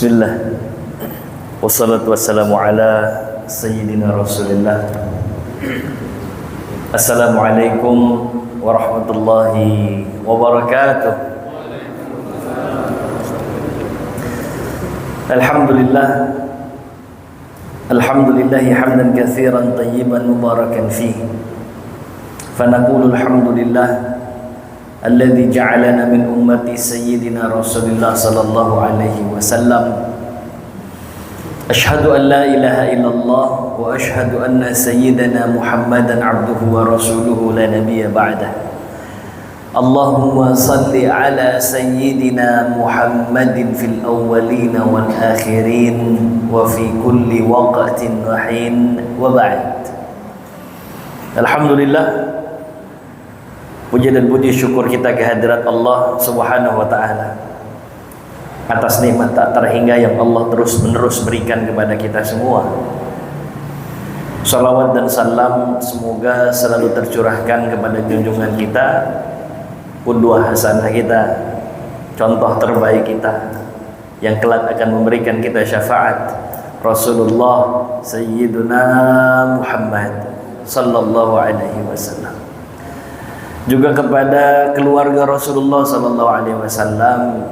Bismillah. Wassalatu wassalamu ala sayyidina Rasulillah. Assalamualaikum warahmatullahi wabarakatuh. Alhamdulillah. Alhamdulillah hamdan katsiran tayyiban mubarakan fihi. Fanaqulu alhamdulillah alladzi ja'alana min ummati sayyidina Rasulillah sallallahu alaihi wasallam. Ashhadu an la ilaha illallah wa ashhadu anna sayyidana Muhammadan abduhu wa rasuluhu la nabiyya ba'dah. Allahumma salli ala sayyidina Muhammadin fil awwalin wal akhirin wa fi kulli waqtin wa hin wa ba'd. Alhamdulillah, puja dan puji syukur kita kehadirat Allah Subhanahu wa taala atas nikmat tak terhingga yang Allah terus-menerus berikan kepada kita semua. Salawat dan salam semoga selalu tercurahkan kepada junjungan kita, qudwah hasanah kita, contoh terbaik kita yang kelak akan memberikan kita syafaat, Rasulullah Sayyiduna Muhammad sallallahu alaihi wasallam. Juga kepada keluarga Rasulullah sallallahu alaihi wasallam,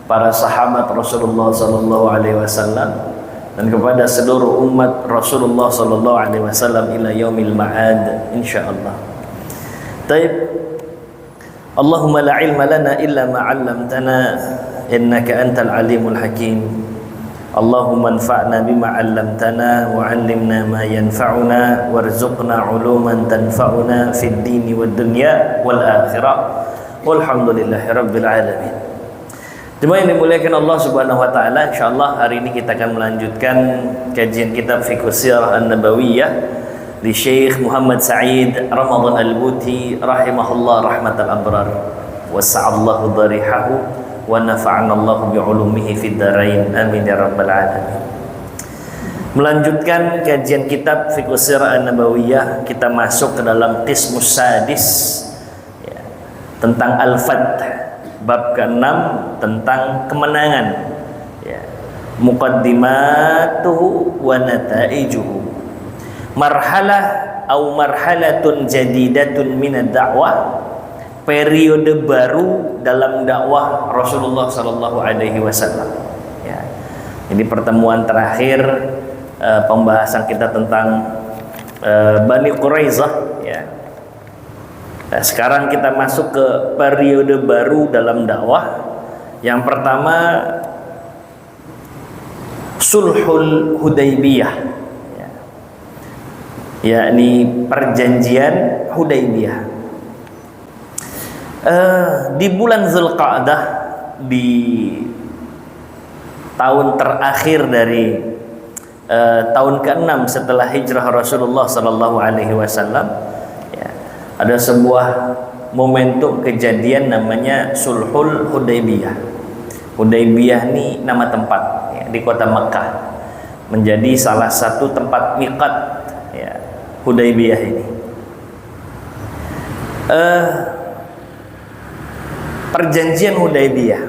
para sahabat Rasulullah sallallahu alaihi wasallam, dan kepada seluruh umat Rasulullah sallallahu alaihi wasallam ila yaumil ma'ad insyaallah. Taib. Allahumma la ilma lana illa ma 'allamtana innaka antal alimul hakim. Allahumma anfa'na bima 'allamtana wa 'allimna ma yanfa'una warzuqna 'uluman tanfa'una fid dini wad dunya wal akhirah. Walhamdulillahirabbil alamin. Jemaah yang dimuliakan Allah Subhanahu wa taala, insyaallah hari ini kita akan melanjutkan kajian kitab Fiqh Sirah An-Nabawiyah di Syekh Muhammad Sa'id Ramadan Al-Buti rahimahullah rahmatal abrar. Wasa'allahu dharihahu wa nafa'ana Allah bi'ulumihi fid dharain amin ya rabbal alamin. Melanjutkan kajian kitab Fiqh Sirah An-Nabawiyah, kita masuk ke dalam qismus sadis ya, tentang al-fath, bab ke-6 tentang kemenangan ya. Muqaddimatuhu wa nataijuhu. Marhalah atau marhalatun jadidatun minad da'wah, periode baru dalam dakwah Rasulullah sallallahu alaihi wasallam ya. Ini pertemuan terakhir pembahasan kita tentang Bani Quraizah ya. Nah, sekarang kita masuk ke periode baru dalam dakwah. Yang pertama, Sulhul Hudaybiyah ya. Yakni perjanjian Hudaybiyah. Di bulan Zulqa'dah, di tahun terakhir dari tahun ke-6 setelah hijrah Rasulullah sallallahu alaihi wasallam ya, ada sebuah momentum kejadian namanya Sulhul Hudaybiyah. Hudaybiyah ini nama tempat ya, di kota Mekah, menjadi salah satu tempat miqat ya, Hudaybiyah ini. Perjanjian Hudaybiyah,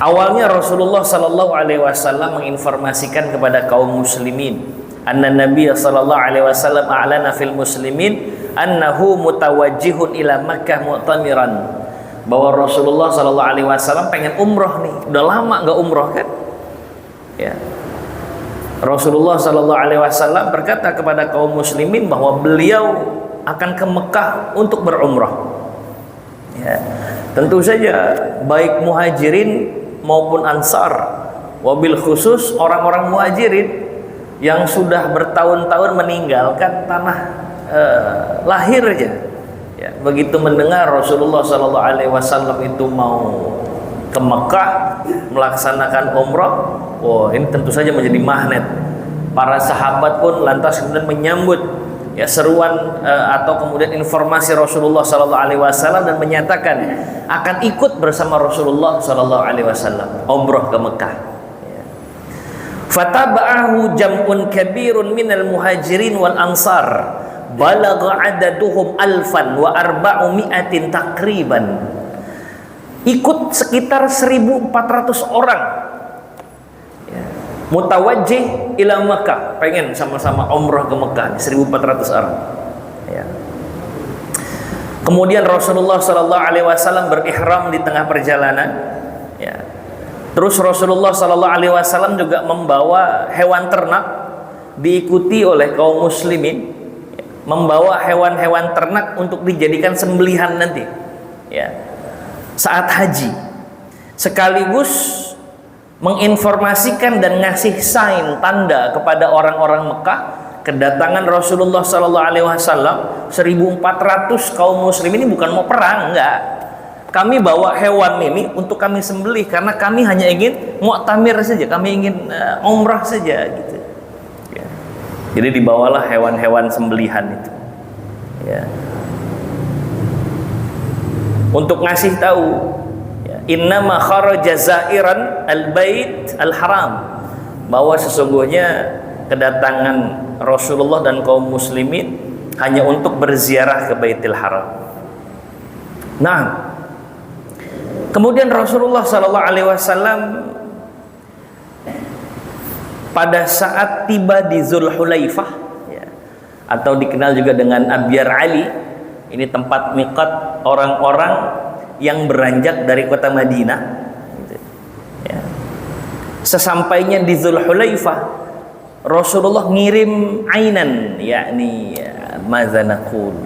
awalnya Rasulullah sallallahu alaihi wasallam menginformasikan kepada kaum muslimin, anna Nabi sallallahu alaihi wasallam a'lana fil muslimin annahu mutawajjihun ila Makkah mu'tamiran, bahwa Rasulullah sallallahu alaihi wasallam pengen umroh nih, udah lama nggak umroh kan ya. Rasulullah sallallahu alaihi wasallam berkata kepada kaum muslimin bahwa beliau akan ke Mekah untuk berumrah ya. Tentu saja baik muhajirin maupun ansar, wabil khusus orang-orang muhajirin yang sudah bertahun-tahun meninggalkan tanah lahirnya ya, begitu mendengar Rasulullah sallallahu alaihi wasallam itu mau ke Mekah melaksanakan umrah, oh ini tentu saja menjadi magnet. Para sahabat pun lantas kemudian menyambut ya seruan atau kemudian informasi Rasulullah sallallahu alaihi wasallam dan menyatakan akan ikut bersama Rasulullah sallallahu alaihi wasallam umrah ke Mekah ya. Fataba'ahu jam'un kabirun minal muhajirin wal ansar balagha adaduhum 1400 takriban. ikut sekitar 1.400 orang, ya, mutawajjih ila Makkah, pengen sama-sama umrah ke Mekah, 1.400 orang, ya. Kemudian Rasulullah Sallallahu Alaihi Wasallam berihram di tengah perjalanan, ya. Terus Rasulullah Sallallahu Alaihi Wasallam juga membawa hewan ternak, diikuti oleh kaum muslimin, ya, membawa hewan-hewan ternak untuk dijadikan sembelihan nanti, ya, saat haji, sekaligus menginformasikan dan ngasih sign tanda kepada orang-orang Mekah kedatangan Rasulullah Sallallahu Alaihi Wasallam. 1.400 kaum muslim ini bukan mau perang, enggak. Kami bawa hewan ini untuk kami sembelih karena kami hanya ingin mu'tamir saja, kami ingin umrah saja, gitu. Ya. Jadi dibawalah hewan-hewan sembelihan itu, ya, untuk ngasih tahu, ya, innama kharaja zairan al-bait al-haram, bahwa sesungguhnya kedatangan Rasulullah dan kaum muslimin hanya untuk berziarah ke Baitul Haram. Nah, kemudian Rasulullah Sallallahu Alaihi Wasallam pada saat tiba di Zulhulaifah, ya, atau dikenal juga dengan Abyar Ali, ini tempat miqat orang-orang yang beranjak dari kota Madinah, gitu, ya. Sesampainya di Zulhulaifah, Rasulullah ngirim ainan, yakni mazanakul,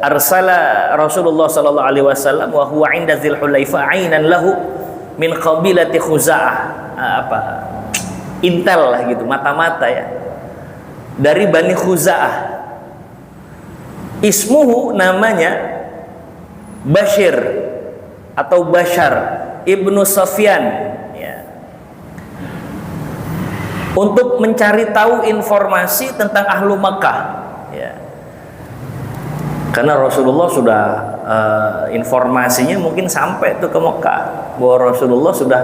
arsala Rasulullah Sallallahu Alaihi Wasallam wa huwa inda Zulhulaifah ainan lahu min qabilati Khuza'ah, intel lah gitu, mata-mata, ya, dari Bani Khuza'ah. Ismuhu, namanya Bashir atau Bashar ibnu Sufyan, untuk mencari tahu informasi tentang ahlu Makkah, ya. Karena Rasulullah sudah informasinya mungkin sampai tuh ke Makkah, bahwa Rasulullah sudah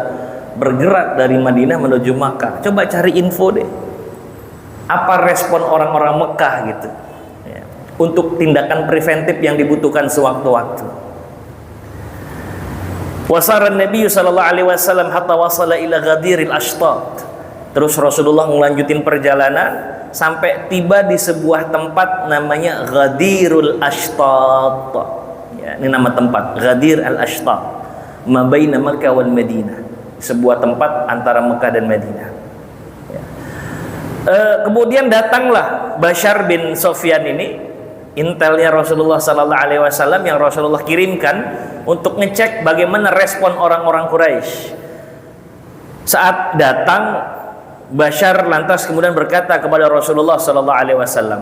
bergerak dari Madinah menuju Makkah. Coba cari info deh, apa respon orang-orang Makkah, gitu, ya, untuk tindakan preventif yang dibutuhkan sewaktu-waktu. Wasara Nabi Sallallahu Alaihi Wasallam hatta wasala ila Ghadiril Ashtat. Terus Rasulullah melanjutin perjalanan sampai tiba di sebuah tempat namanya Ghadirul Ashtat, ya, ini nama tempat, Ghadir al-Ashtat, ma baina Makkah wal Madinah, sebuah tempat antara Mekah dan Madinah, ya. Kemudian datanglah Bashar bin Sufyan ini, intelnya Rasulullah Sallallahu Alaihi Wasallam yang Rasulullah kirimkan untuk ngecek bagaimana respon orang-orang Quraisy. Saat datang, Bashar lantas kemudian berkata kepada Rasulullah Sallallahu Alaihi Wasallam,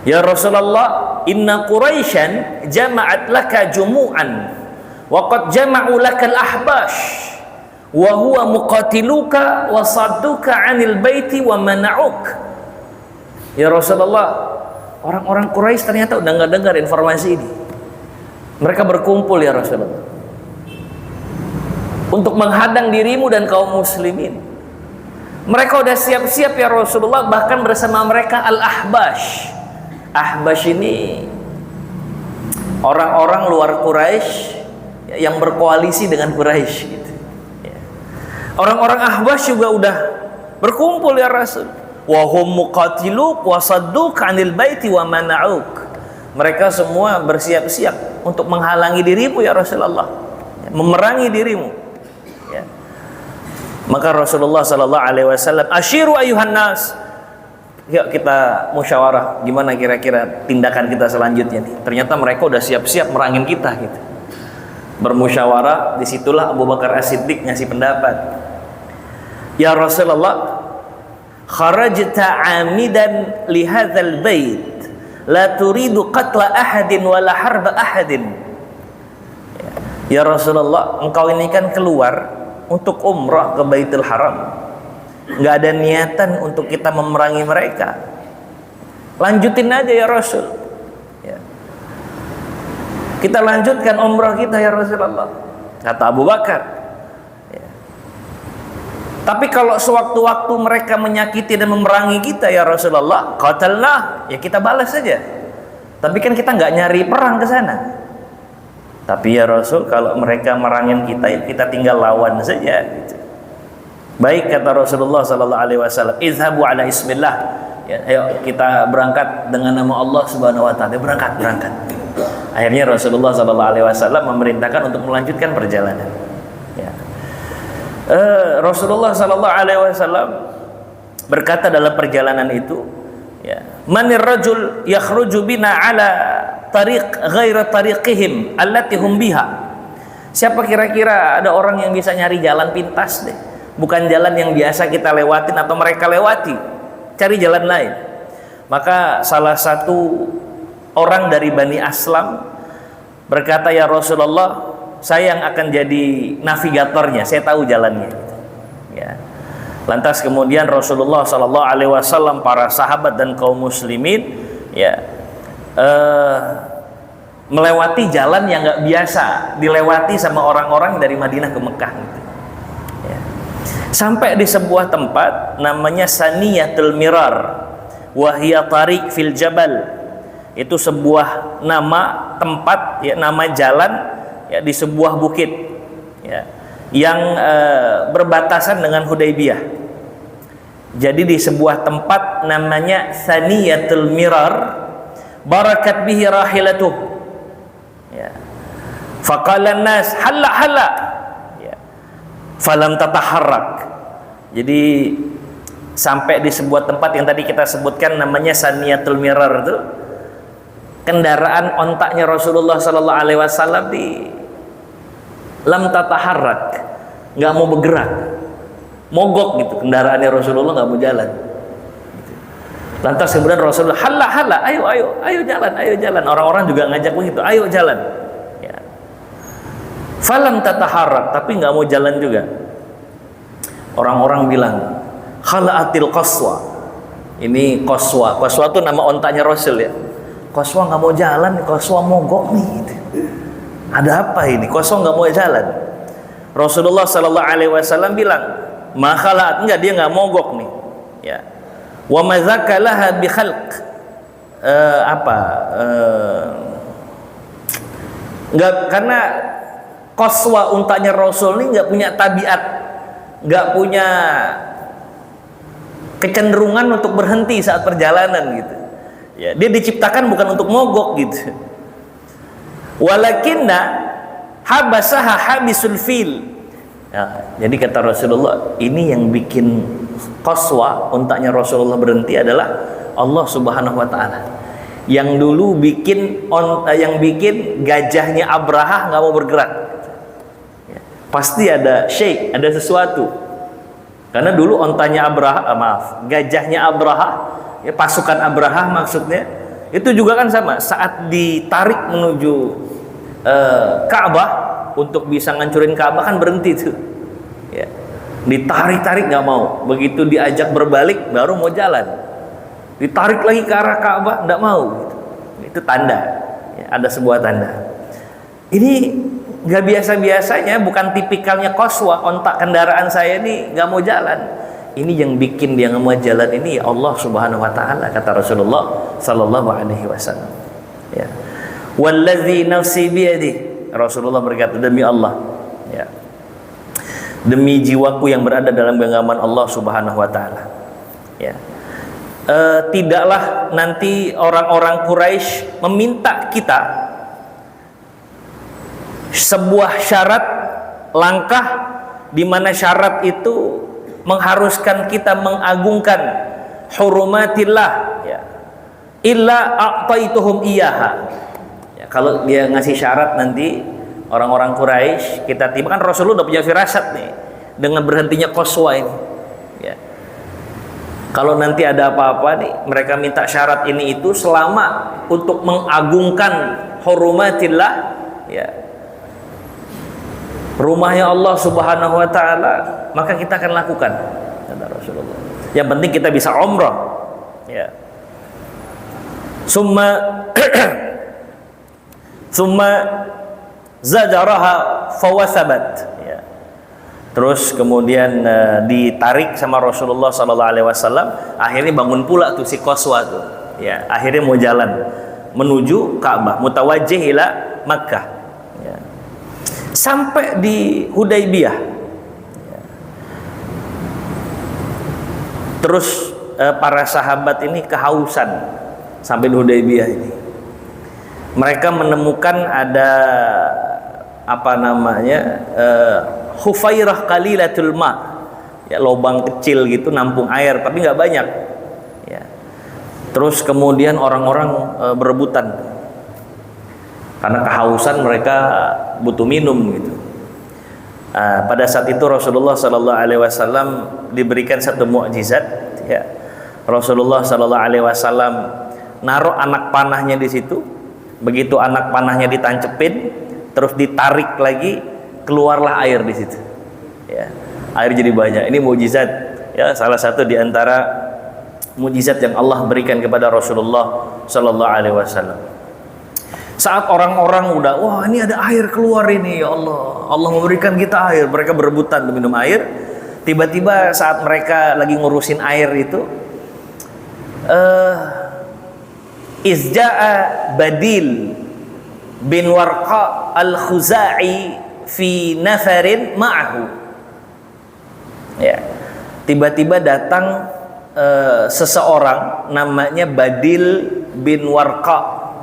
ya Rasulullah, inna Quraisyan jama'at laka jumu'an wa qad jama'u laka al-ahbash wa huwa muqatiluka wa sadduka 'anil baiti wa mana'uk. Ya Rasulullah, orang-orang Quraisy ternyata udah nggak dengar informasi ini. Mereka berkumpul, ya Rasulullah, untuk menghadang dirimu dan kaum muslimin. Mereka udah siap-siap, ya Rasulullah, bahkan bersama mereka al-ahbash. Ahbash ini orang-orang luar Quraisy yang berkoalisi dengan Quraisy, gitu, ya. Orang-orang ahbash juga udah berkumpul, ya Rasul. Wa hum muqatiluk wa sadduk 'anil baiti wa mana'uk. Mereka semua bersiap-siap untuk menghalangi dirimu, ya Rasulullah, memerangi dirimu, ya. Maka Rasulullah Sallallahu Alaihi Wasallam, asyiru ayuhan nas, yuk kita musyawarah gimana kira-kira tindakan kita selanjutnya nih. Ternyata mereka udah siap-siap merangin kita, gitu. Bermusyawarah, disitulah Abu Bakar As-Siddiq ngasih pendapat. Ya Rasulullah, kharajta amidan li hadzal bait, la turidu qatla ahadin wala harba ahadin. Ya Rasulullah, engkau ini kan keluar untuk umrah ke Baitul Haram, nggak ada niatan untuk kita memerangi mereka. Lanjutin aja, ya Rasul, ya. Kita lanjutkan umrah kita, ya Rasulullah, kata Abu Bakar, ya. Tapi kalau sewaktu-waktu mereka menyakiti dan memerangi kita, ya Rasulullah, qatalna, ya kita balas saja. Tapi kan kita nggak nyari perang ke sana. Tapi ya Rasul, kalau mereka merangin kita, ya kita tinggal lawan saja gitu. Baik, kata Rasulullah sallallahu alaihi wasallam, izhabu ala ismillah. Ya, ayo kita berangkat dengan nama Allah Subhanahu wa taala. Berangkat. Akhirnya Rasulullah sallallahu alaihi wasallam memerintahkan untuk melanjutkan perjalanan. Ya. Rasulullah sallallahu alaihi wasallam berkata dalam perjalanan itu, ya, manir rajul yakhruju bina ala tariq ghaira tariqihim allati hum biha. Siapa kira-kira ada orang yang bisa nyari jalan pintas deh, bukan jalan yang biasa kita lewatin atau mereka lewati, cari jalan lain. Maka salah satu orang dari Bani Aslam berkata, ya Rasulullah, saya yang akan jadi navigatornya, saya tahu jalannya. Ya. Lantas kemudian Rasulullah Sallallahu Alaihi Wasallam, para sahabat dan kaum muslimin, ya, melewati jalan yang nggak biasa dilewati sama orang-orang dari Madinah ke Mekah. Gitu. Ya. Sampai di sebuah tempat namanya Saniyatul Mirar, wahia tariq fil jabal. Itu sebuah nama tempat, ya, nama jalan, ya, di sebuah bukit, ya, yang berbatasan dengan Hudaybiyah. Jadi di sebuah tempat namanya Saniyatul Mirar, barakat bihi rahilatuh, ya. Faqala an-nas halla, ya. Falam tataharrak. Jadi sampai di sebuah tempat yang tadi kita sebutkan namanya Saniyatul Mirar itu, kendaraan ontaknya Rasulullah sallallahu alaihi wasallam di lam tataharrak, nggak mau bergerak, mogok gitu kendaraannya Rasulullah, nggak mau jalan. Lantas kemudian Rasulullah halla, ayo jalan. Orang-orang juga ngajak begitu, ayo jalan. Ya. Falam tataharrak, tapi nggak mau jalan juga. Orang-orang bilang khala'atil qaswa. Ini Qaswa itu nama ontaknya Rasul, ya. Qaswa nggak mau jalan, Qaswa mogok nih. Gitu. Ada apa ini? Qaswa nggak mau jalan. Rasulullah Sallallahu Alaihi Wasallam bilang, makhalat, enggak, dia nggak mogok nih. Ya. Wa mazakalaha bi khalq. Enggak, karena Qaswa untanya Rasul ini nggak punya tabiat, nggak punya kecenderungan untuk berhenti saat perjalanan gitu. Ya, dia diciptakan bukan untuk mogok gitu. Walakinna habasaha habisul fil. Ya, jadi kata Rasulullah, ini yang bikin Qaswa, untaknya Rasulullah, berhenti adalah Allah Subhanahu wa taala. Yang dulu bikin gajahnya Abraha nggak mau bergerak. Ya, pasti ada syai', ada sesuatu. Karena dulu gajahnya Abraha, ya, pasukan Abraha maksudnya, itu juga kan sama, saat ditarik menuju Ka'bah untuk bisa ngancurin Ka'bah kan berhenti tuh, ya. Ditarik-tarik nggak mau, begitu diajak berbalik baru mau jalan, ditarik lagi ke arah Ka'bah nggak mau gitu. Itu tanda, ya, ada sebuah tanda. Ini nggak biasa-biasanya, bukan tipikalnya Qaswa, ontak kendaraan saya ini nggak mau jalan. Ini yang bikin dia nggak mau jalan ini Allah Subhanahu wa taala, kata Rasulullah sallallahu alaihi wasallam. Ya. Wallazi nafsi biyadihi, Rasulullah berkata, demi Allah, ya, demi jiwaku yang berada dalam genggaman Allah Subhanahu wa taala. Ya. Tidaklah nanti orang-orang Quraisy meminta kita sebuah syarat langkah di mana syarat itu mengharuskan kita mengagungkan hurumatillah, ya, illa a'taituhum iyaha. Ya, kalau dia ngasih syarat nanti orang-orang Quraisy, kita tiba, kan Rasulullah udah punya firasat nih dengan berhentinya Qaswa ini. Ya. Kalau nanti ada apa-apa nih, mereka minta syarat ini itu selama untuk mengagungkan hurumatillah, ya, rumahnya Allah Subhanahu wa taala, maka kita akan lakukan, kata Rasulullah. Yang penting kita bisa umrah, ya. Summa zajaraha fawasabat, ya. Terus kemudian ditarik sama Rasulullah sallallahu alaihi wasallam, akhirnya bangun pula tuh si Qaswa tuh, ya. Akhirnya mau jalan menuju Ka'bah, mutawajjih ila Makkah. Ya. Sampai di Hudaybiyah. Ya. Terus para sahabat ini kehausan sampai di Hudaybiyah ini. Mereka menemukan ada apa namanya hufairah qalilatul ma, ya, lubang kecil gitu nampung air tapi nggak banyak, ya. Terus kemudian orang-orang berebutan karena kehausan, mereka butuh minum gitu. Pada saat itu Rasulullah Sallallahu Alaihi Wasallam diberikan satu mukjizat, ya. Rasulullah Sallallahu Alaihi Wasallam naruh anak panahnya di situ. Begitu anak panahnya ditancepin, terus ditarik lagi, keluarlah air di situ. Ya, air jadi banyak. Ini mukjizat, ya, salah satu di antara mukjizat yang Allah berikan kepada Rasulullah Sallallahu Alaihi Wasallam. Saat orang-orang udah, wah ini ada air keluar ini, ya Allah, Allah memberikan kita air, mereka berebutan untuk minum air. Tiba-tiba saat mereka lagi ngurusin air itu, izja'a Badil bin Warqa al-Khuzai fi nafarin ma'ahu. Ya, tiba-tiba datang seseorang namanya Badil bin Warqa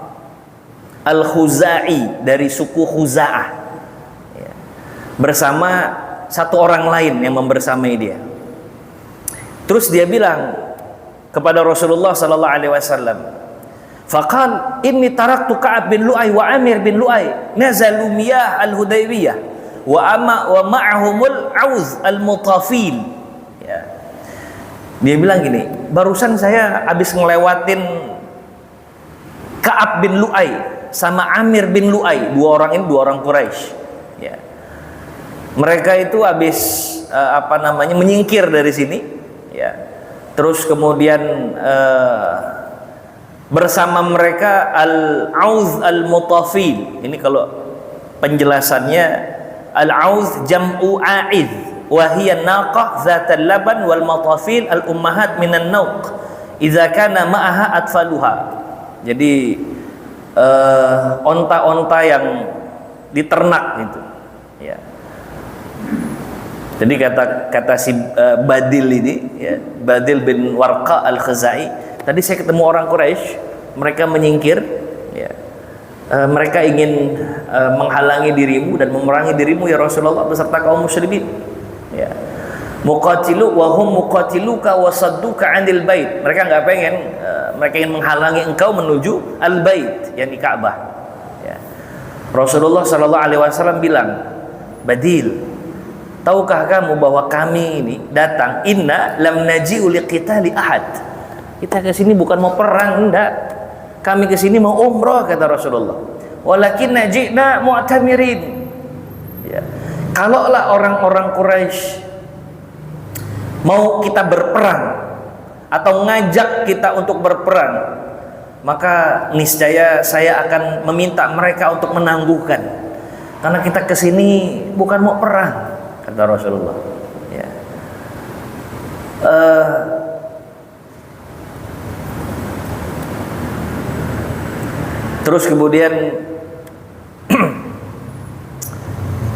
al-Khuzai dari suku Khuza'ah, ya, bersama satu orang lain yang membersamai dia. Terus dia bilang kepada Rasulullah Sallallahu Alaihi Wasallam, faqal inni taraktu Ka'ab bin Lu'ay wa Amir bin Lu'ay nazalu miyah al-Hudaybiyah wa ma'ahumul auz al-mutafil. Ya. Dia bilang gini, barusan saya habis ngelewatin Ka'ab bin Lu'ay sama Amir bin Lu'ay, dua orang ini dua orang Quraisy. Ya. Mereka itu habis menyingkir dari sini, ya. Terus kemudian bersama mereka al-auz al-mutafil. Ini kalau penjelasannya, al-auz jam'u a'id wa hiya naqah zatal laban wal mutafil al-ummahat minan nauq idza kana ma'aha atfaluha. Jadi onta-onta yang diternak gitu, ya. Jadi kata si Badil ini, ya, Badil bin Warqa al-Khuzai, tadi saya ketemu orang Quraisy, mereka menyingkir, ya. Mereka ingin menghalangi dirimu dan memerangi dirimu ya Rasulullah beserta kaum muslimin, ya. Muqatilu wa hum muqatiluka wa sadduka 'anil bait. Mereka nggak pengen, mereka ingin menghalangi engkau menuju al-bait, yakni Ka'bah, ya. Rasulullah Sallallahu Alaihi Wasallam bilang, Badil, tahukah kamu bahwa kami ini datang, inna lam naji'u liqitali ahad. Kita ke sini bukan mau perang, enggak. Kami ke sini mau umrah, kata Rasulullah. Walakin naji'na mu'tamirin. Ya. Kalaulah orang-orang Quraisy mau kita berperang atau ngajak kita untuk berperang, maka niscaya saya akan meminta mereka untuk menangguhkan. Karena kita ke sini bukan mau perang, kata Rasulullah. Ya. Terus kemudian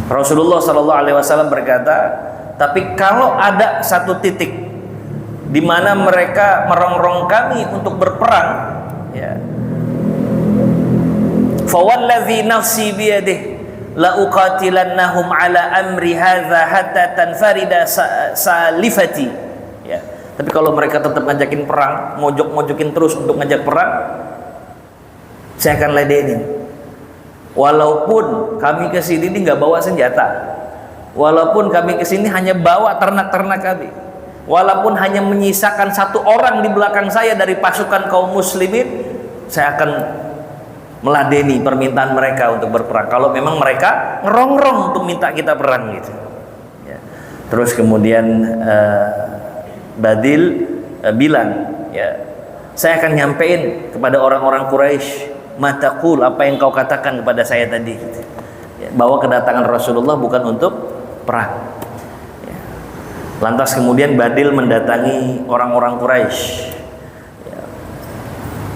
Rasulullah Sallallahu Alaihi Wasallam berkata, tapi kalau ada satu titik di mana mereka merongrong kami untuk berperang, ya, fawallazi nafsi biyadihi la uqatilannahum ala amri hadza hatta tanfarida salifati. Ya. Tapi kalau mereka tetap ngajakin perang, mojok-mojokin terus untuk ngajak perang, saya akan ladenin. Walaupun kami ke sini nggak bawa senjata, walaupun kami ke sini hanya bawa ternak-ternak kami, walaupun hanya menyisakan satu orang di belakang saya dari pasukan kaum muslimin, saya akan meladeni permintaan mereka untuk berperang kalau memang mereka ngerongrong untuk minta kita perang gitu, ya. Terus kemudian Badil bilang, ya, saya akan nyampein kepada orang-orang Quraisy, mataqul, apa yang kau katakan kepada saya tadi gitu. Ya, bahwa kedatangan Rasulullah bukan untuk perang, ya. Lantas kemudian Badil mendatangi orang-orang Quraisy.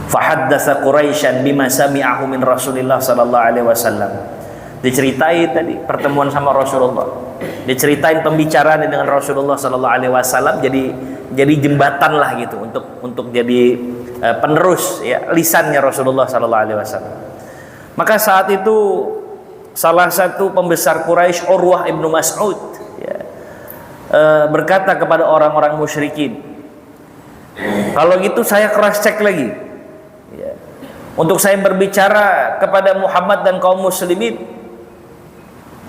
Fahaddatsa Quraisyan bima sami'ahu min Rasulillah sallallahu alaihi wasallam. Diceritain tadi pertemuan sama Rasulullah, diceritain pembicaraan dengan Rasulullah Sallallahu Alaihi Wasallam, jadi jembatan lah gitu untuk jadi penerus ya lisannya Rasulullah Sallallahu Alaihi Wasallam. Maka saat itu salah satu pembesar Quraisy, Urwah ibnu Mas'ud, ya, berkata kepada orang-orang musyrikin, kalau gitu saya cross check lagi, ya, untuk saya berbicara kepada Muhammad dan kaum muslimin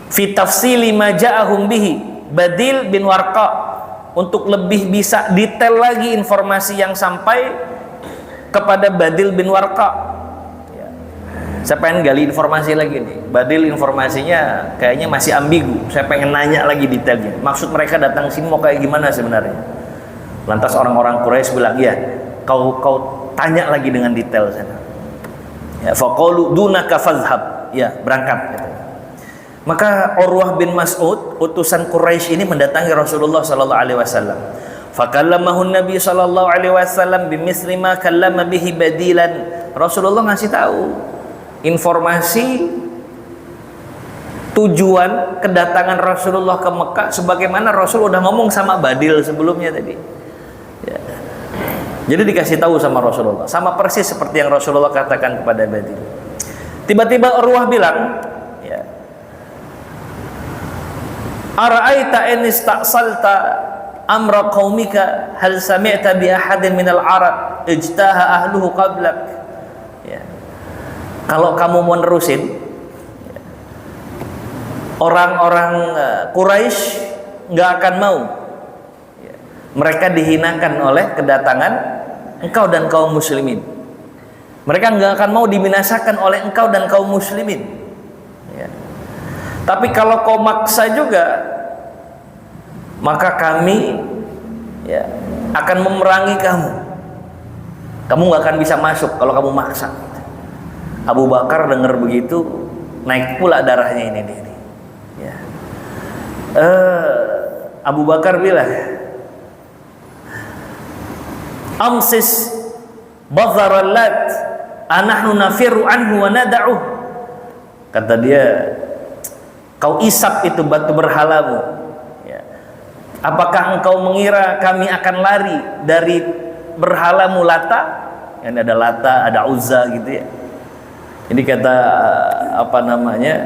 fi tafsili ma ja'ahum bihi Badil bin Warqa, untuk lebih bisa detail lagi informasi yang sampai kepada Badil bin Warqa. Ya. Saya pengen gali informasi lagi nih. Badil informasinya kayaknya masih ambigu. Saya pengen nanya lagi detailnya. Maksud mereka datang sini mau kayak gimana sebenarnya? Lantas orang-orang Quraisy bilang, ya, kau tanya lagi dengan detail sana. Ya, faqalu dunaka fadhhab. Ya, berangkat gitu. Maka Urwah bin Mas'ud, utusan Quraisy ini mendatangi Rasulullah sallallahu alaihi wasallam. Fakallamahu Nabi sallallahu alaihi wasallam bimithli ma kallama bihi Badilan. Rasulullah ngasih tahu informasi tujuan kedatangan Rasulullah ke Mekah sebagaimana Rasul udah ngomong sama Badil sebelumnya tadi. Ya. Jadi dikasih tahu sama Rasulullah, sama persis seperti yang Rasulullah katakan kepada Badil. Tiba-tiba Urwah bilang, ya, ara'aita in ista'salta amra qaumika hal sami'ta bi ahadin minal arab ijtaha ahluhu qablak. Ya. Kalau kamu mau nerusin, ya, orang-orang Quraisy nggak akan mau, ya, mereka dihinakan oleh kedatangan engkau dan kaum muslimin. Mereka nggak akan mau dibinasakan oleh engkau dan kaum muslimin. Ya. Tapi kalau kau maksa juga, maka kami, ya, akan memerangi kamu. Kamu nggak akan bisa masuk kalau kamu maksa. Abu Bakar dengar begitu, naik pula darahnya ini. Ya. Abu Bakar bilang, amsis bazarat anahnu nafiru anhu wa nada'uh. Kata dia, kau isap itu batu berhalamu, ya. Apakah engkau mengira kami akan lari dari berhalamu Lata? Yang ada Lata, ada Uzza gitu ya. Ini kata apa namanya,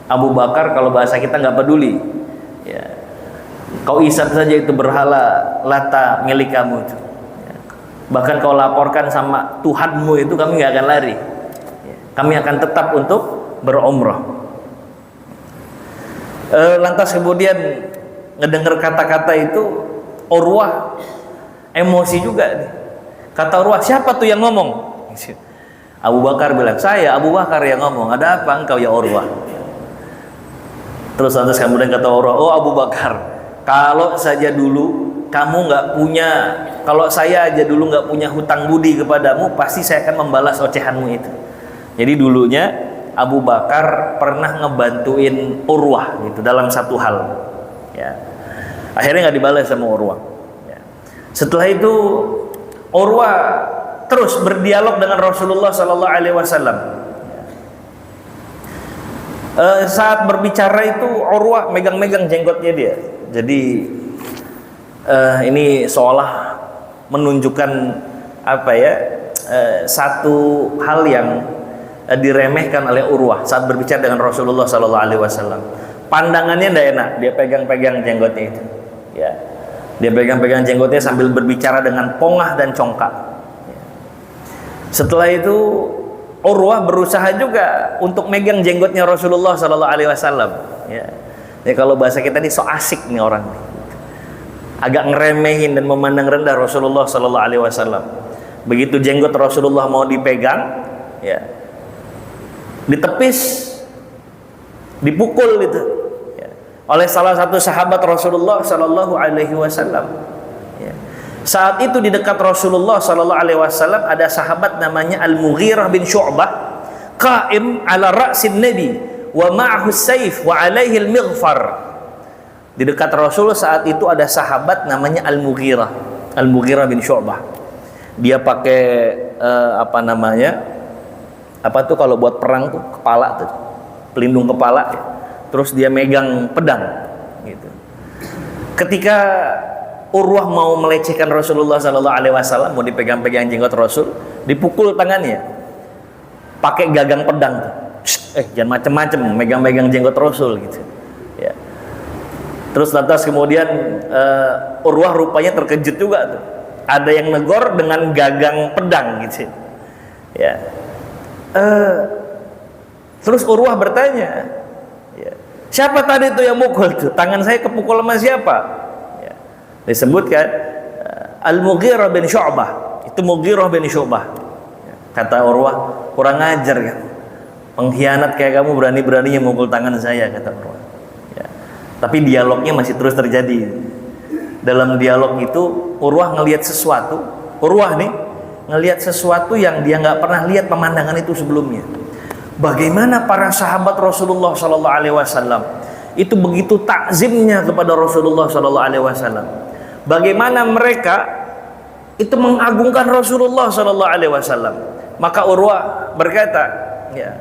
Abu Bakar, kalau bahasa kita nggak peduli, ya. Kau isap saja itu berhala Lata milik kamu itu, ya. Bahkan kau laporkan sama Tuhanmu itu, kami nggak akan lari, ya. Kami akan tetap untuk berumrah. Lantas kemudian ngedenger kata-kata itu, Urwah emosi juga nih. Kata Urwah, siapa tuh yang ngomong? Abu Bakar bilang, saya Abu Bakar yang ngomong. Ada apa engkau ya Urwah? Terus lantas kemudian kata Urwah, oh Abu Bakar, kalau saja dulu kamu nggak punya, kalau saya aja dulu nggak punya hutang budi kepadamu, pasti saya akan membalas ocehanmu itu. Jadi dulunya Abu Bakar pernah ngebantuin Urwah gitu dalam satu hal, ya. Akhirnya nggak dibalas sama Urwah, ya. Setelah itu Urwah terus berdialog dengan Rasulullah Sallallahu Alaihi Wasallam. Saat berbicara itu Urwah megang-megang jenggotnya dia. Jadi ini seolah menunjukkan apa ya, satu hal yang diremehkan oleh Urwah saat berbicara dengan Rasulullah Sallallahu Alaihi Wasallam. Pandangannya tidak enak, dia pegang-pegang jenggotnya itu, ya. Dia pegang-pegang jenggotnya sambil berbicara dengan pongah dan congkak. Ya. Setelah itu Urwah berusaha juga untuk megang jenggotnya Rasulullah Sallallahu Alaihi Wasallam. Ya. Ya, kalau bahasa kita ini so asik nih orang, agak ngeremehin dan memandang rendah Rasulullah Sallallahu Alaihi Wasallam. Begitu jenggot Rasulullah mau dipegang, ya, ditepis, dipukul itu, ya, oleh salah satu sahabat Rasulullah Sallallahu Alaihi Wasallam. Ya. Saat itu di dekat Rasulullah Sallallahu Alaihi Wasallam ada sahabat namanya Al-Mughirah bin Syu'bah, qaim ala ra'sin Nabi wa ma'ahu saif wa alaihi al-mighfar. Di dekat Rasul saat itu ada sahabat namanya Al-Mughirah bin Syu'bah. Dia pakai apa namanya? Apa tuh kalau buat perang tuh kepala tuh. pelindung kepala ya. Terus dia megang pedang gitu. Ketika Urwah mau melecehkan Rasulullah sallallahu alaihi wasallam, mau dipegang-pegang jenggot Rasul, dipukul tangannya pakai gagang pedang tuh. Jangan macem-macem megang-megang jenggot Rasul gitu ya. Terus lantas kemudian Urwah rupanya terkejut juga tuh, ada yang negor dengan gagang pedang gitu ya. Terus Urwah bertanya ya, siapa tadi tuh yang mukul tuh, tangan saya kepukul sama siapa ya. Disebutkan Al-Mughirah bin Syu'bah, itu Mughirah bin Syu'bah ya. Kata Urwah, kurang ajar kan, pengkhianat kayak kamu berani-beraninya mukul tangan saya, kata Urwah ya. Tapi dialognya masih terus terjadi. Dalam dialog itu Urwah ngelihat sesuatu, Urwah nih ngelihat sesuatu yang dia nggak pernah lihat pemandangan itu sebelumnya. Bagaimana para sahabat Rasulullah Sallallahu Alaihi Wasallam itu begitu takzimnya kepada Rasulullah Sallallahu Alaihi Wasallam. Bagaimana mereka itu mengagungkan Rasulullah Sallallahu Alaihi Wasallam. Maka Urwah berkata, ya,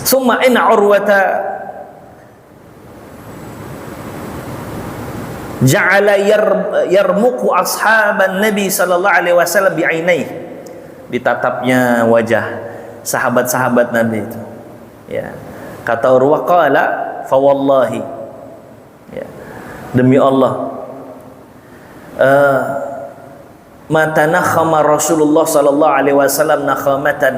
summa inna Urwata ja'ala yarmuqu ashaban Nabi sallallahu alaihi wasallam bi'ainaihi, ditatapnya wajah sahabat-sahabat Nabi itu ya. Kata Urwah, qala fa wallahi ya, demi Allah, ma tanakhama Rasulullah sallallahu alaihi wasallam nakhamatan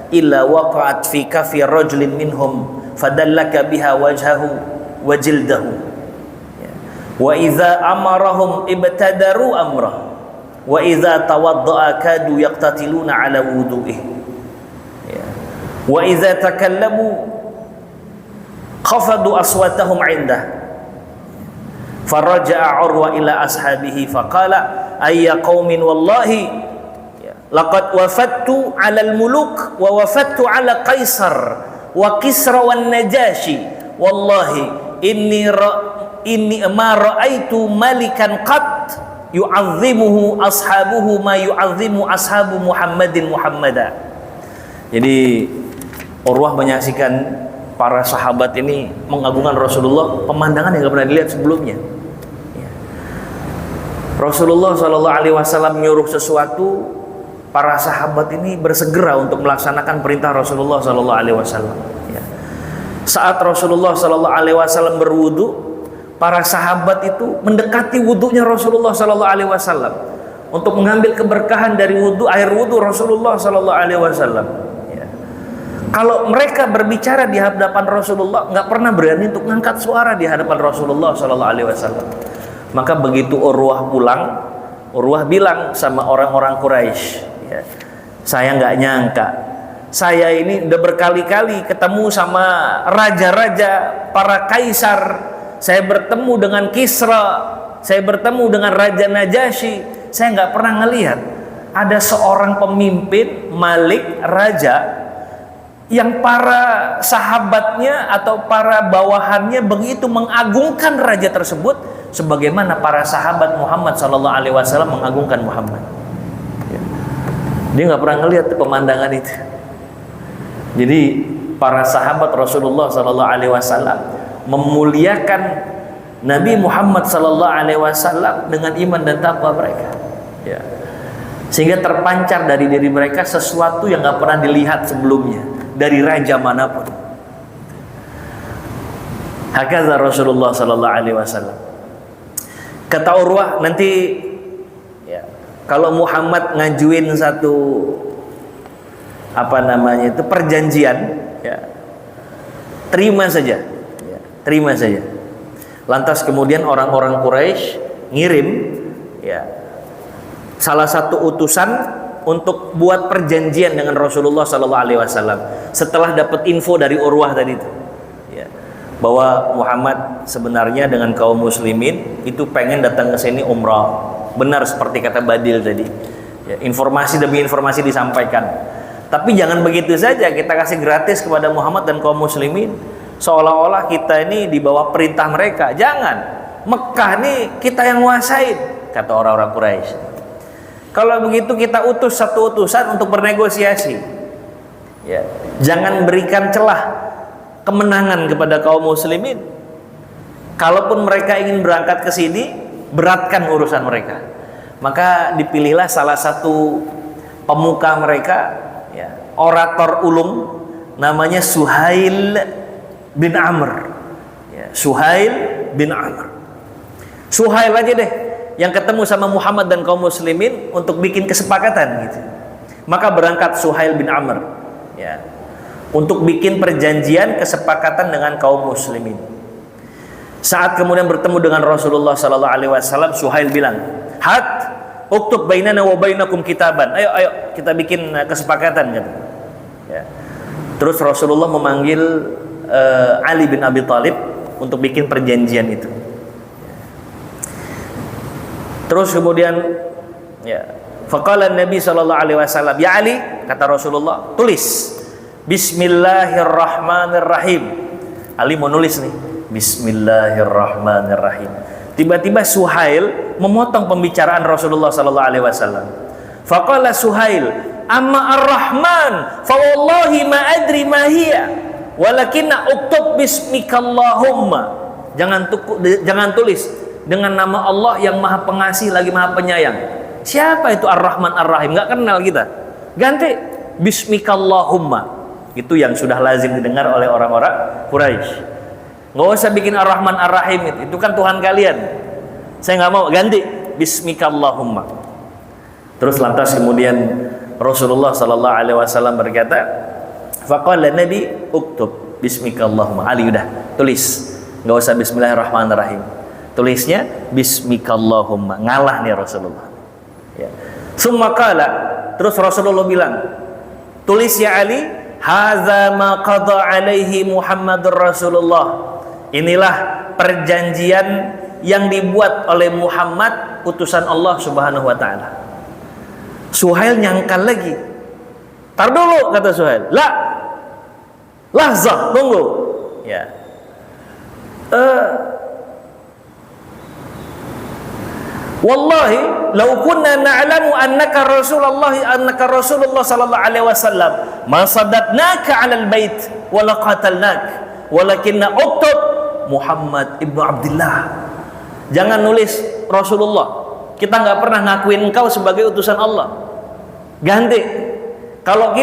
illa waqa'at fi kafi rajulin minhum fadallaka biha wajhahu wa jildahu ya. Wa idza amarahum ibtadaru amrah wa idza tawadda'a kadu yaqtatiluna ala wudu'ih ya. Wa idza takallamu khafadu aswatahum 'indah. Faraja'a Urwa ila ashabihi faqala ayya qaumin wallahi laqad wafattu 'alal muluk wa wafattu 'ala Qaisar wa Kisra wan Najashi wallahi inni ma ra'aitu malikan qat yu'azzimuhu ashabuhu ma yu'azzimu ashabu Muhammadin Muhammada. Jadi Urwah menyaksikan para sahabat ini mengagungkan Rasulullah, pemandangan yang gak pernah dilihat sebelumnya ya. Rasulullah SAW menyuruh sesuatu, para sahabat ini bersegera untuk melaksanakan perintah Rasulullah SAW ya. Saat Rasulullah SAW berwudu, para sahabat itu mendekati wudunya Rasulullah SAW untuk mengambil keberkahan dari wudu, air wudu Rasulullah SAW. Kalau mereka berbicara di hadapan Rasulullah, nggak pernah berani untuk mengangkat suara di hadapan Rasulullah SAW. Maka begitu Urwah pulang, Urwah bilang sama orang-orang Quraisy, ya, saya nggak nyangka, saya ini udah berkali-kali ketemu sama raja-raja, para kaisar, saya bertemu dengan Kisra, saya bertemu dengan Raja Najasyi, saya nggak pernah ngelihat ada seorang pemimpin, malik, raja yang para sahabatnya atau para bawahannya begitu mengagungkan raja tersebut sebagaimana para sahabat Muhammad SAW mengagungkan Muhammad. Dia nggak pernah ngelihat pemandangan itu. Jadi para sahabat Rasulullah SAW memuliakan Nabi Muhammad SAW dengan iman dan takwa mereka. Ya. Sehingga terpancar dari diri mereka sesuatu yang nggak pernah dilihat sebelumnya dari raja manapun. Hakaza Rasulullah sallallahu alaihi wasallam. Kata Urwah, nanti ya, kalau Muhammad ngajuin satu itu perjanjian ya, terima saja ya, terima saja. Lantas kemudian orang-orang Quraisy ngirim ya salah satu utusan untuk buat perjanjian dengan Rasulullah SAW setelah dapat info dari Urwah tadi itu ya, bahwa Muhammad sebenarnya dengan kaum muslimin itu pengen datang ke sini umrah, benar seperti kata Badil tadi ya, informasi demi informasi disampaikan. Tapi jangan begitu saja kita kasih gratis kepada Muhammad dan kaum muslimin seolah-olah kita ini di bawah perintah mereka. Jangan, Mekah nih kita yang nguasain, kata orang-orang Quraisy. Kalau begitu kita utus satu utusan untuk bernegosiasi. Ya, jangan berikan celah kemenangan kepada kaum muslimin. Kalaupun mereka ingin berangkat ke sini, beratkan urusan mereka. Maka dipilihlah salah satu pemuka mereka, ya, orator ulung, namanya Suhail bin Amr. Ya, Suhail bin Amr. Suhail aja deh yang ketemu sama Muhammad dan kaum muslimin untuk bikin kesepakatan gitu. Maka berangkat Suhail bin Amr, ya, untuk bikin perjanjian kesepakatan dengan kaum muslimin. Saat kemudian bertemu dengan Rasulullah sallallahu alaihi wasallam, Suhail bilang, "Hat, uktub bainana wa bainakum kitaban." Ayo kita bikin kesepakatan gitu. Ya. Terus Rasulullah memanggil Ali bin Abi Thalib untuk bikin perjanjian itu. Terus kemudian, ya, faqala Nabi sallallahu alaihi wasallam, "Ya Ali," kata Rasulullah, "tulis Bismillahirrahmanirrahim." Ali mau nulis nih, Bismillahirrahmanirrahim. Tiba-tiba Suhail memotong pembicaraan Rasulullah sallallahu alaihi wasallam. Faqala Suhail, "Amma ar-Rahman, fa wallahi ma adri ma hiya, walakinna uktub bismikallahumma." Jangan tulis dengan nama Allah yang Maha Pengasih lagi Maha Penyayang. Siapa itu Ar-Rahman Ar-Rahim? Nggak kenal kita. Ganti Bismikallahumma. Itu yang sudah lazim didengar oleh orang-orang Quraisy. Nggak usah bikin Ar-Rahman Ar-Rahim, itu kan Tuhan kalian. Saya nggak mau, ganti Bismikallahumma. Terus lantas kemudian Rasulullah sallallahu alaihi wasallam berkata, faqala Nabi uktub Bismikallahumma. Ali udah tulis, nggak usah Bismillahirrahmanirrahim. Tulisnya Bismikallahumma. Ngalah nih Rasulullah, ya. Summa qala, terus Rasulullah bilang, tulis ya Ali, hadza ma qada alaihi Muhammadur Rasulullah. Inilah perjanjian yang dibuat oleh Muhammad, utusan Allah Subhanahu wa taala. Suhail nyangkal lagi. Tar dulu, kata Suhail. Lahzah, tunggu. Ya. Wallahi law kunna na'lamu annaka Rasulullah sallallahu alaihi wasallam ma saddadnaka 'alal bait wa laqatalnak walakinna uktub Muhammad ibnu Abdullah. Jangan nulis Rasulullah. Kita nggak pernah ngakuin engkau sebagai utusan Allah. Ganti. Kalau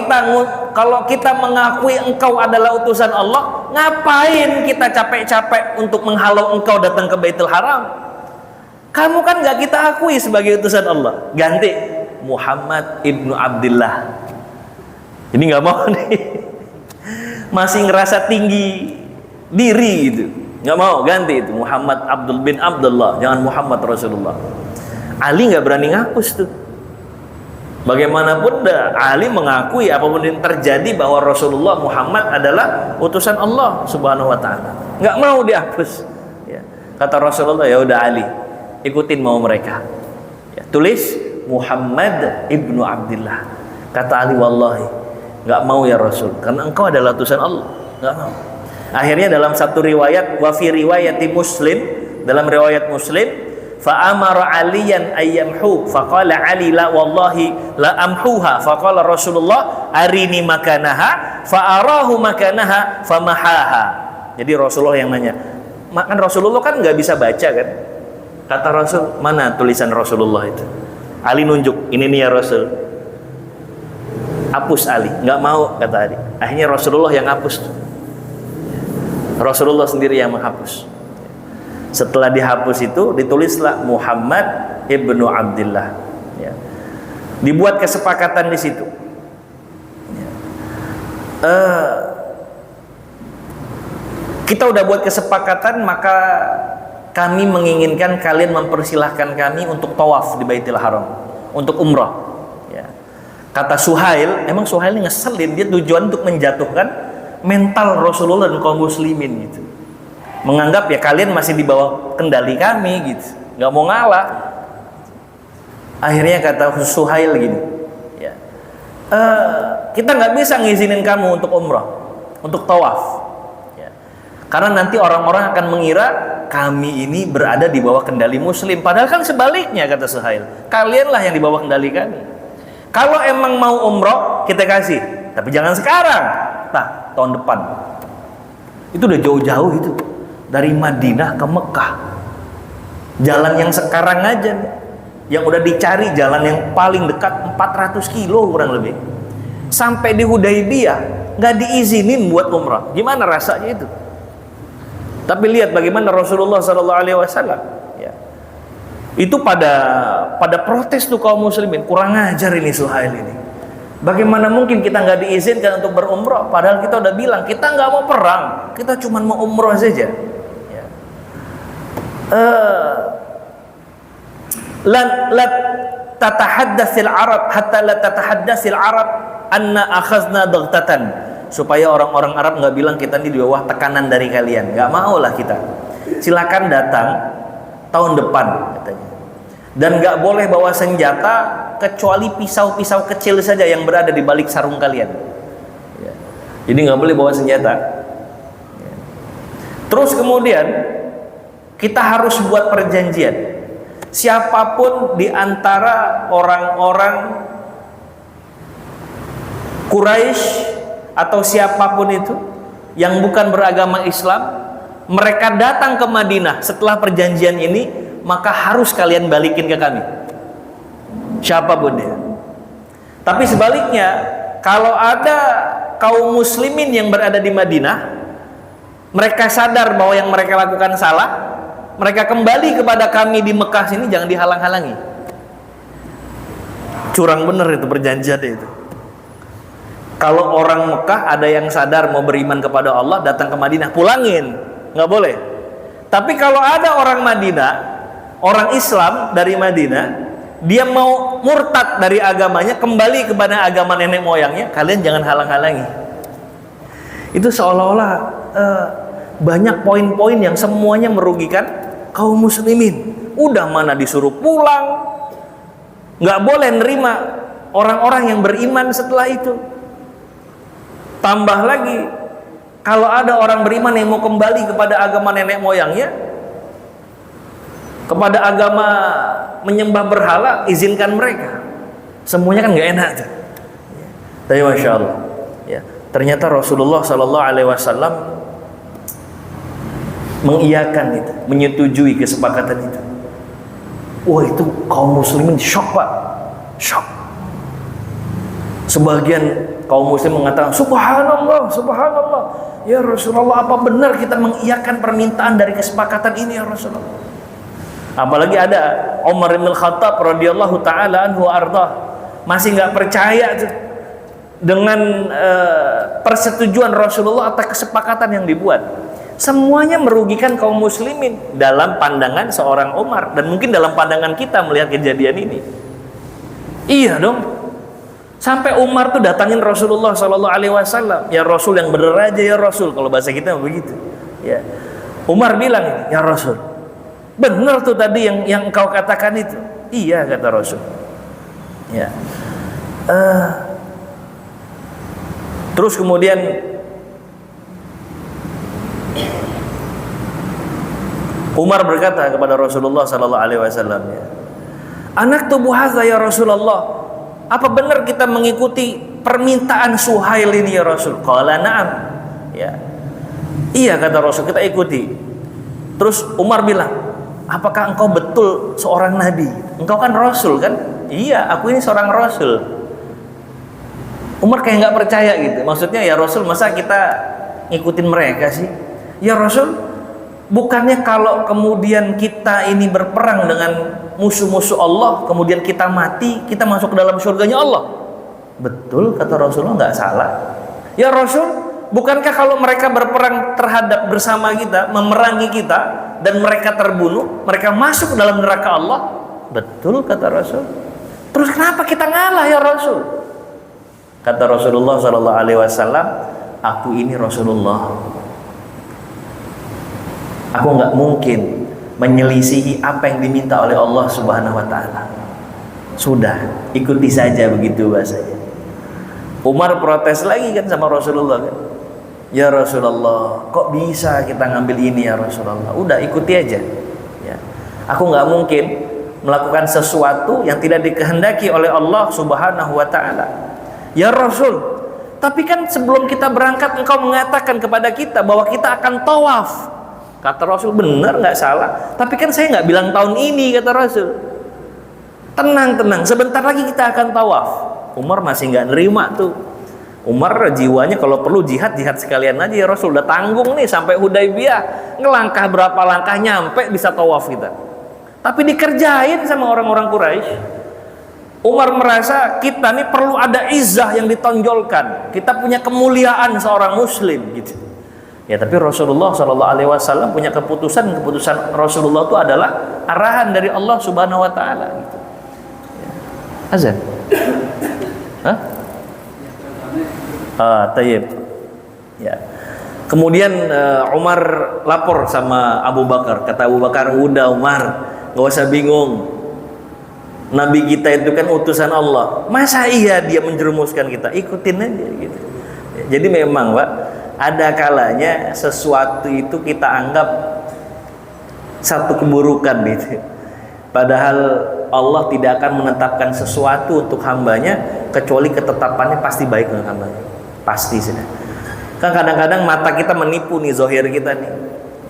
kita mengakui engkau adalah utusan Allah, ngapain kita capek-capek untuk menghalau engkau datang ke Baitul Haram? Kamu kan gak kita akui sebagai utusan Allah. Ganti Muhammad ibnu Abdullah. Ini gak mau nih, masih ngerasa tinggi diri gitu, gak mau, ganti itu Muhammad Abdul bin Abdullah, jangan Muhammad Rasulullah. Ali gak berani ngapus tuh. Bagaimanapun Ali mengakui apapun yang terjadi bahwa Rasulullah Muhammad adalah utusan Allah Subhanahu wa taala. Gak mau dihapus, ya. Kata Rasulullah, ya udah Ali, ikutin mau mereka, ya, tulis Muhammad ibnu Abdullah. Kata Ali, wallahi nggak mau ya Rasul, karena engkau adalah utusan Allah. Nggak mau. Akhirnya dalam satu riwayat, wa fi riwayati Muslim, dalam riwayat Muslim, fa amara aliyan ayyamhu, faqala Ali la wallahi la amhuha, faqala Rasulullah arini makanaha, fa arahu makanaha famahaha. Jadi Rasulullah yang nanya, kan Rasulullah kan nggak bisa baca kan? Kata Rasul, mana tulisan Rasulullah itu? Ali nunjuk, ini nih ya Rasul. Hapus Ali, nggak mau, kata Ali. Akhirnya Rasulullah yang hapus. Rasulullah sendiri yang menghapus. Setelah dihapus itu, ditulislah Muhammad ibnu Abdullah. Ya. Dibuat kesepakatan di situ. Ya. Kita udah buat kesepakatan, maka kami menginginkan kalian mempersilahkan kami untuk tawaf di Baitul Haram, untuk umrah. Ya. Kata Suhail, emang Suhail ini ngeselin, dia tujuan untuk menjatuhkan mental Rasulullah dan kaum muslimin gitu. Menganggap ya kalian masih di bawah kendali kami gitu, nggak mau ngalah. Akhirnya kata Suhail gini, ya, kita nggak bisa ngizinin kamu untuk umrah, untuk tawaf. Karena nanti orang-orang akan mengira kami ini berada di bawah kendali muslim. Padahal kan sebaliknya, kata Suhail, kalianlah yang di bawah kendali kami. Kalau emang mau umroh kita kasih, tapi jangan sekarang, nah tahun depan. Itu udah jauh-jauh itu, dari Madinah ke Mekah. Jalan yang sekarang aja nih, yang udah dicari jalan yang paling dekat 400 kilo kurang lebih. Sampai di Hudaybiyah nggak diizinin buat umrah. Gimana rasanya itu? Tapi lihat bagaimana Rasulullah SAW, ya. Itu pada protes tuh kaum muslimin, kurang ajar ini Suhail ini. Bagaimana mungkin kita nggak diizinkan untuk berumrah? Padahal kita udah bilang kita nggak mau perang, kita cuma mau umrah saja. Ya. La tatahaddatsil Arab hatta la tatahaddatsil Arab anna akhazna daghtatan, supaya orang-orang Arab nggak bilang kita ini di bawah tekanan dari kalian. Nggak mau lah kita. Silakan datang tahun depan katanya. Dan nggak boleh bawa senjata kecuali pisau-pisau kecil saja yang berada di balik sarung kalian. Ya. Jadi nggak boleh bawa senjata. Ya. Terus kemudian kita harus buat perjanjian. Siapapun di antara orang-orang Quraisy atau siapapun itu yang bukan beragama Islam, mereka datang ke Madinah setelah perjanjian ini, maka harus kalian balikin ke kami, siapapun dia. Tapi sebaliknya, kalau ada kaum muslimin yang berada di Madinah, mereka sadar bahwa yang mereka lakukan salah, mereka kembali kepada kami di Mekah sini, jangan dihalang-halangi. Curang bener itu perjanjiannya itu. Kalau orang Mekah ada yang sadar mau beriman kepada Allah, datang ke Madinah, pulangin, nggak boleh. Tapi kalau ada orang Madinah, orang Islam dari Madinah, dia mau murtad dari agamanya, kembali kepada agama nenek moyangnya, kalian jangan halang-halangi. Itu seolah-olah banyak poin-poin yang semuanya merugikan kaum muslimin. Udah mana disuruh pulang, nggak boleh nerima orang-orang yang beriman setelah itu. Tambah lagi, kalau ada orang beriman yang mau kembali kepada agama nenek moyangnya, kepada agama menyembah berhala, izinkan mereka. Semuanya kan nggak enak tuh. Tapi masya Allah, ya, ternyata Rasulullah SAW mengiyakan itu, menyetujui kesepakatan itu. Wah, itu kaum muslimin shock, Pak, shock. Sebagian kaum muslim mengatakan, subhanallah, subhanallah, ya Rasulullah, apa benar kita mengiyakan permintaan dari kesepakatan ini ya Rasulullah? Apalagi ada Umar bin Khattab radhiyallahu taala anhu ardah, masih nggak percaya tuh dengan persetujuan Rasulullah atas kesepakatan yang dibuat. Semuanya merugikan kaum muslimin dalam pandangan seorang Umar, dan mungkin dalam pandangan kita melihat kejadian ini. Iya dong. Sampai Umar tuh datangin Rasulullah SAW, ya Rasul, yang bener aja ya Rasul, kalau bahasa kita begitu. Ya. Umar bilang, ya Rasul, benar tuh tadi yang engkau katakan itu. Iya, kata Rasul. Ya. Terus kemudian Umar berkata kepada Rasulullah SAW, ya, anak tubuh hadza ya Rasulullah, apa benar kita mengikuti permintaan Suhail ini ya Rasul? Qala na'am. Ya. Iya, kata Rasul, kita ikuti. Terus Umar bilang, apakah engkau betul seorang nabi? Engkau kan Rasul kan? Iya, aku ini seorang Rasul. Umar kayak nggak percaya gitu. Maksudnya, ya Rasul, masa kita ngikutin mereka sih? Ya Rasul, bukannya kalau kemudian kita ini berperang dengan musuh-musuh Allah, kemudian kita mati, kita masuk ke dalam surganya Allah? Betul, kata Rasulullah, nggak salah. Ya Rasul, bukankah kalau mereka berperang terhadap bersama kita, memerangi kita, dan mereka terbunuh, mereka masuk ke dalam neraka Allah? Betul, kata Rasul. Terus kenapa kita ngalah ya Rasul? Kata Rasulullah SAW, aku ini Rasulullah, aku nggak mungkin menyelisihi apa yang diminta oleh Allah Subhanahu wa Ta'ala. Sudah, ikuti saja, begitu bahasanya. Umar protes lagi kan sama Rasulullah kan? Ya Rasulullah, kok bisa kita ngambil ini ya Rasulullah? Udah ikuti aja. Ya. Aku nggak mungkin melakukan sesuatu yang tidak dikehendaki oleh Allah Subhanahu wa taala. Ya Rasul, tapi kan sebelum kita berangkat engkau mengatakan kepada kita bahwa kita akan tawaf. Kata Rasul, benar nggak salah. Tapi kan saya nggak bilang tahun ini, kata Rasul. Tenang, sebentar lagi kita akan tawaf. Umar masih nggak nerima tuh. Umar jiwanya kalau perlu jihad sekalian aja ya Rasul. Udah tanggung nih sampai Hudaybiyah, ngelangkah berapa langkah nyampe bisa tawaf kita. Tapi dikerjain sama orang-orang Quraisy. Umar merasa kita nih perlu ada izzah yang ditonjolkan. Kita punya kemuliaan seorang muslim gitu. Ya tapi Rasulullah SAW punya keputusan Rasulullah itu adalah arahan dari Allah Subhanahu Wa Taala. Gitu. Ya. Azan. Hah? Tayyib. Ya. Kemudian Umar lapor sama Abu Bakar. Kata Abu Bakar, udah Umar, gak usah bingung. Nabi kita itu kan utusan Allah. Masa iya dia menjerumuskan kita? Ikutin aja gitu. Ya, jadi memang Pak, ada kalanya sesuatu itu kita anggap satu keburukan gitu. Padahal Allah tidak akan menetapkan sesuatu untuk hambanya kecuali ketetapannya pasti baik untuk hambanya. Pasti sudah. Kan kadang-kadang mata kita menipu nih zohir kita nih.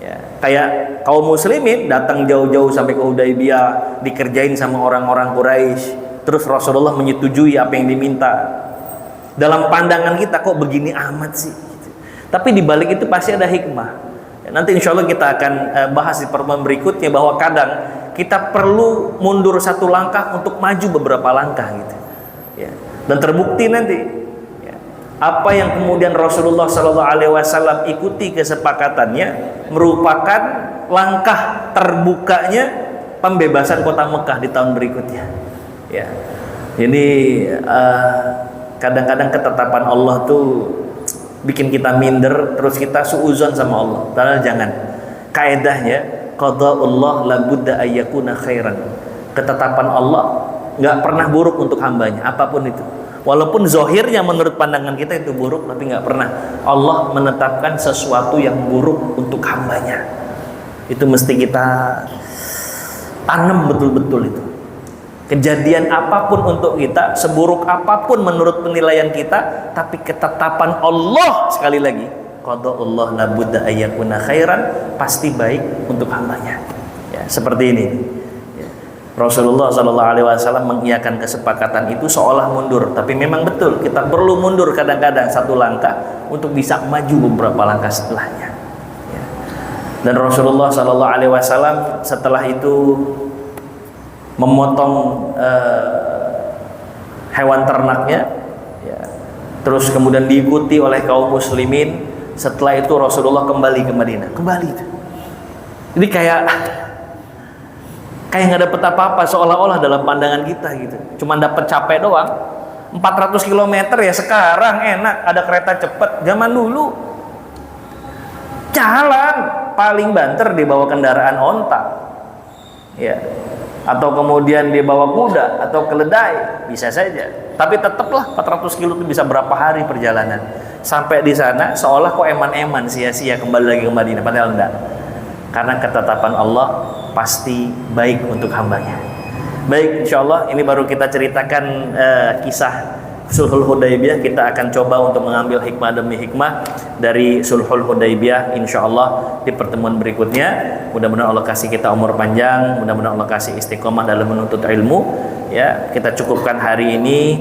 Ya, kayak kaum muslimin datang jauh-jauh sampai ke Hudaybiyah, dikerjain sama orang-orang Quraisy. Terus Rasulullah menyetujui apa yang diminta. Dalam pandangan kita kok begini amat sih. Gitu. Tapi di balik itu pasti ada hikmah. Ya, nanti insya Allah kita akan bahas di pertemuan berikutnya bahwa kadang kita perlu mundur satu langkah untuk maju beberapa langkah gitu. Ya. Dan terbukti nanti. Apa yang kemudian Rasulullah SAW ikuti kesepakatannya merupakan langkah terbukanya pembebasan kota Mekah di tahun berikutnya. Ya, jadi kadang-kadang ketetapan Allah tuh bikin kita minder, terus kita suuzon sama Allah. Padahal jangan. Kaedahnya qada'ullah la budda ayyakuna khairan. Ketetapan Allah nggak pernah buruk untuk hambanya, apapun itu. Walaupun zohirnya menurut pandangan kita itu buruk, tapi nggak pernah Allah menetapkan sesuatu yang buruk untuk hambanya. Itu mesti kita tanam betul-betul itu. Kejadian apapun untuk kita, seburuk apapun menurut penilaian kita, tapi ketetapan Allah sekali lagi, qada'ullah la budda ayyakuna khairan, pasti baik untuk hambanya. Ya, seperti ini. Rasulullah SAW mengiyakan kesepakatan itu seolah mundur, tapi memang betul kita perlu mundur kadang-kadang satu langkah untuk bisa maju beberapa langkah setelahnya. Ya. Dan Rasulullah SAW setelah itu memotong hewan ternaknya, ya. Terus kemudian diikuti oleh kaum muslimin. Setelah itu Rasulullah kembali ke Madinah, kembali itu. Jadi kayak nggak dapet apa-apa, seolah-olah dalam pandangan kita gitu, cuma dapet capek doang. 400 km ya sekarang enak, ada kereta cepat. Zaman dulu jalan paling banter dibawa kendaraan onta, ya, atau kemudian dibawa kuda atau keledai bisa saja. Tapi tetaplah 400 km itu bisa berapa hari perjalanan. Sampai di sana seolah kok eman-eman sia-sia kembali lagi ke Madinah, padahal enggak. Karena ketetapan Allah pasti baik untuk hambanya. Baik, insya Allah ini baru kita ceritakan kisah Sulhul Hudaybiyah. Kita akan coba untuk mengambil hikmah demi hikmah dari Sulhul Hudaybiyah insya Allah di pertemuan berikutnya. Mudah-mudahan Allah kasih kita umur panjang, mudah-mudahan Allah kasih istiqomah dalam menuntut ilmu. Ya, kita cukupkan hari ini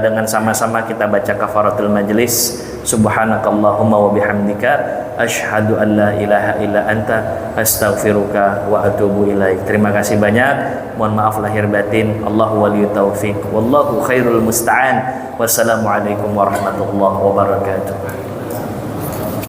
dengan sama-sama kita baca kafaratul majlis. Subhanakallahumma wa bihamdika asyhadu an la ilaha illa anta astaghfiruka wa atubu ilaik. Terima kasih banyak. Mohon maaf lahir batin. Allahu waliyut taufik. Wallahu khairul musta'an. Wassalamualaikum warahmatullahi wabarakatuh.